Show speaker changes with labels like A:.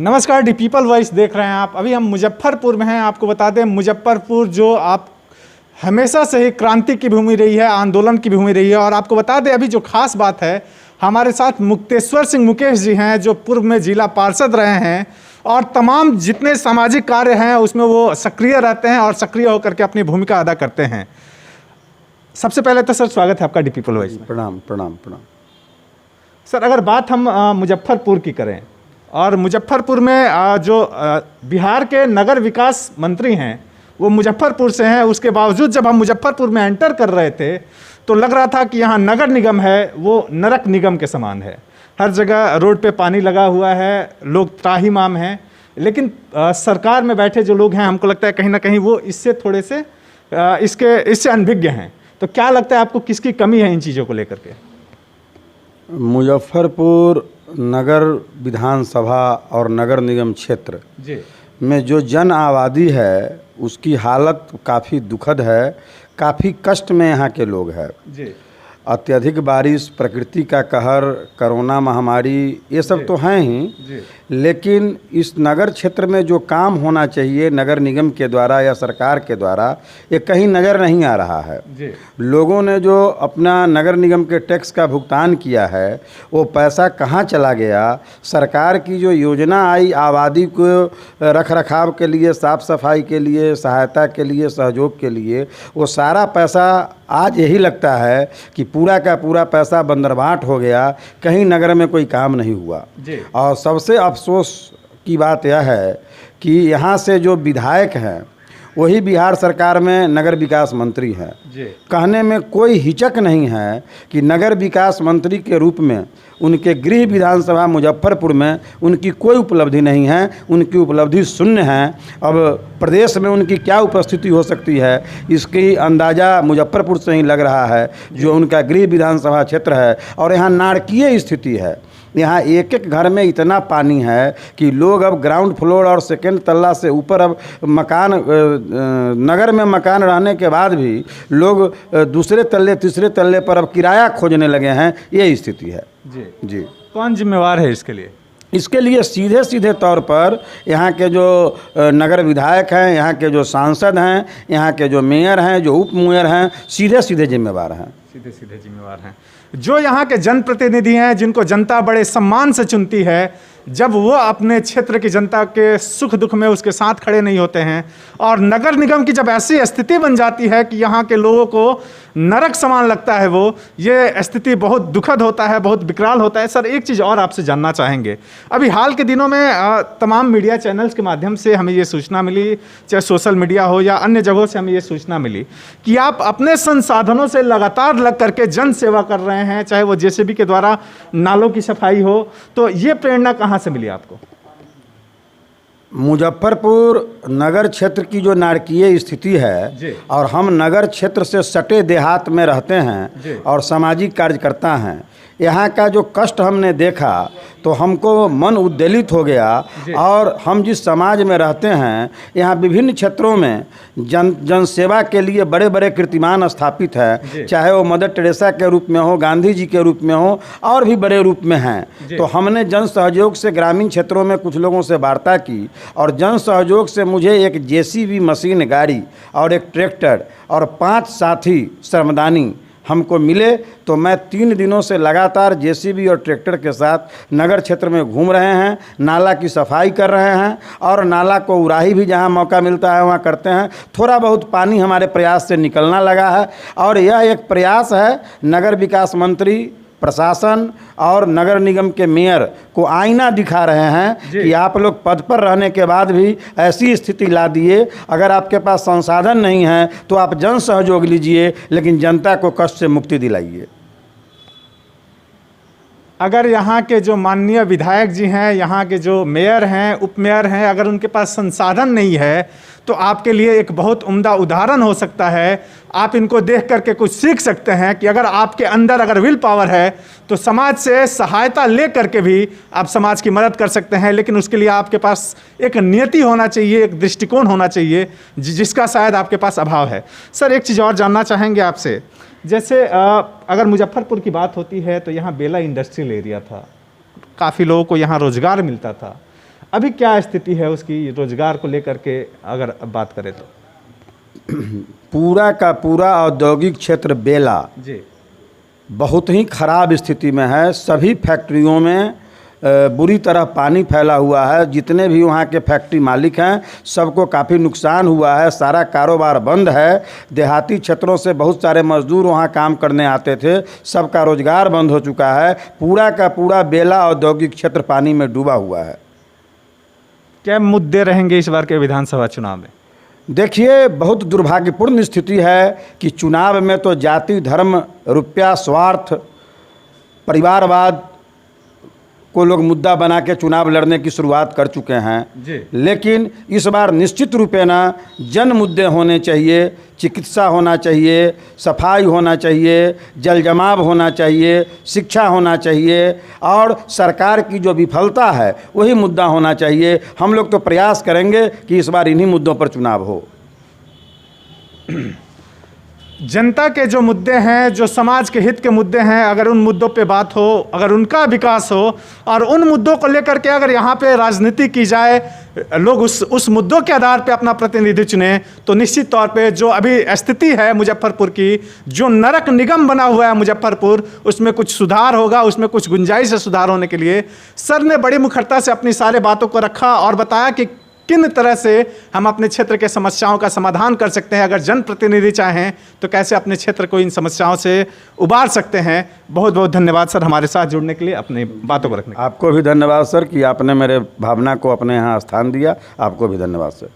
A: नमस्कार, the people voice देख रहे हैं आप। अभी हम मुजफ्फरपुर में हैं। आपको बता दें, मुजफ्फरपुर जो आप हमेशा से ही क्रांति की भूमि रही है, आंदोलन की भूमि रही है। और आपको बता दें, अभी जो खास बात है, हमारे साथ मुक्तेश्वर सिंह मुकेश जी हैं, जो पूर्व में जिला पार्षद रहे हैं और तमाम जितने सामाजिक कार्य हैं उसमें वो सक्रिय रहते हैं और सक्रिय होकर के अपनी भूमिका अदा करते हैं। सबसे पहले तो सर स्वागत है आपका दी पीपल वॉइस में।
B: प्रणाम प्रणाम प्रणाम।
A: सर, अगर बात हम मुजफ्फरपुर की करें और मुजफ्फरपुर में जो बिहार के नगर विकास मंत्री हैं वो मुजफ्फरपुर से हैं, उसके बावजूद जब हम मुजफ्फरपुर में एंटर कर रहे थे तो लग रहा था कि यहाँ नगर निगम है वो नरक निगम के समान है। हर जगह रोड पे पानी लगा हुआ है, लोग त्राहिमाम हैं। लेकिन सरकार में बैठे जो लोग हैं, हमको लगता है कहीं ना कहीं वो इससे थोड़े से इससे अनभिज्ञ हैं। तो क्या लगता है आपको, किसकी कमी है इन चीज़ों को लेकर के?
B: मुजफ्फरपुर नगर विधानसभा और नगर निगम क्षेत्र में जो जन आबादी है उसकी हालत काफ़ी दुखद है, काफ़ी कष्ट में यहाँ के लोग हैं। अत्यधिक बारिश, प्रकृति का कहर, कोरोना महामारी, ये सब तो हैं ही, लेकिन इस नगर क्षेत्र में जो काम होना चाहिए नगर निगम के द्वारा या सरकार के द्वारा, ये कहीं नज़र नहीं आ रहा है। लोगों ने जो अपना नगर निगम के टैक्स का भुगतान किया है वो पैसा कहाँ चला गया? सरकार की जो योजना आई आबादी को रख रखाव के लिए, साफ़ सफाई के लिए, सहायता के लिए, सहयोग के लिए, वो सारा पैसा आज यही लगता है कि पूरा का पूरा पैसा बंदरबाट हो गया, कहीं नगर में कोई काम नहीं हुआ। और सबसे अफसोस की बात यह है कि यहाँ से जो विधायक हैं वही बिहार सरकार में नगर विकास मंत्री हैं। कहने में कोई हिचक नहीं है कि नगर विकास मंत्री के रूप में उनके गृह विधानसभा मुजफ्फरपुर में उनकी कोई उपलब्धि नहीं है, उनकी उपलब्धि शून्य है। अब प्रदेश में उनकी क्या उपस्थिति हो सकती है इसकी अंदाज़ा मुजफ्फरपुर से ही लग रहा है, जो उनका गृह विधानसभा क्षेत्र है। और यहाँ नारकीय स्थिति है। यहाँ एक एक घर में इतना पानी है कि लोग अब ग्राउंड फ्लोर और सेकेंड तल्ला से ऊपर अब मकान, नगर में मकान रहने के बाद भी लोग दूसरे तल्ले तीसरे तल्ले पर अब किराया खोजने लगे हैं। ये स्थिति है। जी
A: कौन जिम्मेवार है इसके लिए?
B: इसके लिए सीधे सीधे तौर पर यहाँ के जो नगर विधायक हैं, यहाँ के जो सांसद हैं, यहाँ के जो मेयर हैं, जो उप मेयर हैं, सीधे सीधे जिम्मेवार हैं।
A: सीधे सीधे जिम्मेवार हैं। जो यहाँ के जनप्रतिनिधि हैं, जिनको जनता बड़े सम्मान से चुनती है, जब वो अपने क्षेत्र की जनता के सुख दुख में उसके साथ खड़े नहीं होते हैं और नगर निगम की जब ऐसी स्थिति बन जाती है कि यहाँ के लोगों को नरक समान लगता है, वो ये स्थिति बहुत दुखद होता है, बहुत विकराल होता है। सर, एक चीज़ और आपसे जानना चाहेंगे। अभी हाल के दिनों में तमाम मीडिया चैनल्स के माध्यम से हमें ये सूचना मिली, चाहे सोशल मीडिया हो या अन्य जगहों से हमें ये सूचना मिली कि आप अपने संसाधनों से लगातार लग करके जन सेवा कर रहे हैं, चाहे वो जेसीबी के द्वारा नालों की सफाई हो। तो ये प्रेरणा कहाँ से मिली आपको?
B: मुजफ्फरपुर नगर क्षेत्र की जो नारकीय स्थिति है और हम नगर क्षेत्र से सटे देहात में रहते हैं और सामाजिक कार्यकर्ता हैं, यहाँ का जो कष्ट हमने देखा तो हमको मन उद्वेलित हो गया। और हम जिस समाज में रहते हैं यहाँ विभिन्न क्षेत्रों में जन सेवा के लिए बड़े बड़े कीर्तिमान स्थापित हैं, चाहे वो मदर टेरेसा के रूप में हो, गांधी जी के रूप में हो, और भी बड़े रूप में हैं। तो हमने जन सहयोग से ग्रामीण क्षेत्रों में कुछ लोगों से वार्ता की और जन सहयोग से मुझे एक जेसीबी मशीन गाड़ी और एक ट्रैक्टर और 5 साथी श्रमदानी हमको मिले। तो मैं 3 दिनों से लगातार जेसीबी और ट्रैक्टर के साथ नगर क्षेत्र में घूम रहे हैं, नाला की सफाई कर रहे हैं और नाला को उराही भी जहां मौका मिलता है वहां करते हैं। थोड़ा बहुत पानी हमारे प्रयास से निकलना लगा है और यह एक प्रयास है नगर विकास मंत्री, प्रशासन और नगर निगम के मेयर को आईना दिखा रहे हैं कि आप लोग पद पर रहने के बाद भी ऐसी स्थिति ला दिए। अगर आपके पास संसाधन नहीं है तो आप जन सहयोग लीजिए, लेकिन जनता को कष्ट से मुक्ति दिलाइए।
A: अगर यहाँ के जो माननीय विधायक जी हैं, यहाँ के जो मेयर हैं, उप मेयर हैं, अगर उनके पास संसाधन नहीं है तो आपके लिए एक बहुत उम्दा उदाहरण हो सकता है। आप इनको देख करके कुछ सीख सकते हैं कि अगर आपके अंदर अगर विल पावर है तो समाज से सहायता ले करके भी आप समाज की मदद कर सकते हैं। लेकिन उसके लिए आपके पास एक नियति होना चाहिए, एक दृष्टिकोण होना चाहिए, जिसका शायद आपके पास अभाव है। सर, एक चीज़ और जानना चाहेंगे आपसे। जैसे अगर मुजफ्फरपुर की बात होती है तो यहाँ बेला इंडस्ट्रियल एरिया था, काफ़ी लोगों को यहाँ रोज़गार मिलता था। अभी क्या स्थिति है उसकी रोजगार को लेकर के अगर बात करें तो?
B: पूरा का पूरा औद्योगिक क्षेत्र बेला
A: जी
B: बहुत ही खराब स्थिति में है। सभी फैक्ट्रियों में बुरी तरह पानी फैला हुआ है। जितने भी वहाँ के फैक्ट्री मालिक हैं सबको काफ़ी नुकसान हुआ है। सारा कारोबार बंद है। देहाती क्षेत्रों से बहुत सारे मजदूर वहाँ काम करने आते थे, सबका रोजगार बंद हो चुका है। पूरा का पूरा बेला औद्योगिक क्षेत्र पानी में डूबा हुआ है।
A: क्या मुद्दे रहेंगे इस बार के विधानसभा चुनाव में?
B: देखिए, बहुत दुर्भाग्यपूर्ण स्थिति है कि चुनाव में तो जाति, धर्म, रुपया, स्वार्थ, परिवारवाद को लोग मुद्दा बना के चुनाव लड़ने की शुरुआत कर चुके हैं
A: जी।
B: लेकिन इस बार निश्चित रूपेण जन मुद्दे होने चाहिए। चिकित्सा होना चाहिए, सफाई होना चाहिए, जल जमाव होना चाहिए, शिक्षा होना चाहिए और सरकार की जो विफलता है वही मुद्दा होना चाहिए। हम लोग तो प्रयास करेंगे कि इस बार इन्हीं मुद्दों पर चुनाव हो।
A: जनता के जो मुद्दे हैं, जो समाज के हित के मुद्दे हैं, अगर उन मुद्दों पे बात हो, अगर उनका विकास हो और उन मुद्दों को लेकर के अगर यहाँ पे राजनीति की जाए, लोग उस मुद्दों के आधार पे अपना प्रतिनिधि चुने, तो निश्चित तौर पे जो अभी स्थिति है मुजफ्फरपुर की, जो नरक निगम बना हुआ है मुजफ्फरपुर, उसमें कुछ सुधार होगा, उसमें कुछ गुंजाइश है सुधार होने के लिए। सर ने बड़ी मुखरता से अपनी सारे बातों को रखा और बताया कि किन तरह से हम अपने क्षेत्र के समस्याओं का समाधान कर सकते हैं। अगर जनप्रतिनिधि चाहें तो कैसे अपने क्षेत्र को इन समस्याओं से उबार सकते हैं। बहुत बहुत धन्यवाद सर हमारे साथ जुड़ने के लिए, अपनी बातों को रखने के लिए।
B: आपको भी धन्यवाद सर कि आपने मेरे भावना को अपने यहाँ स्थान दिया। आपको भी धन्यवाद सर।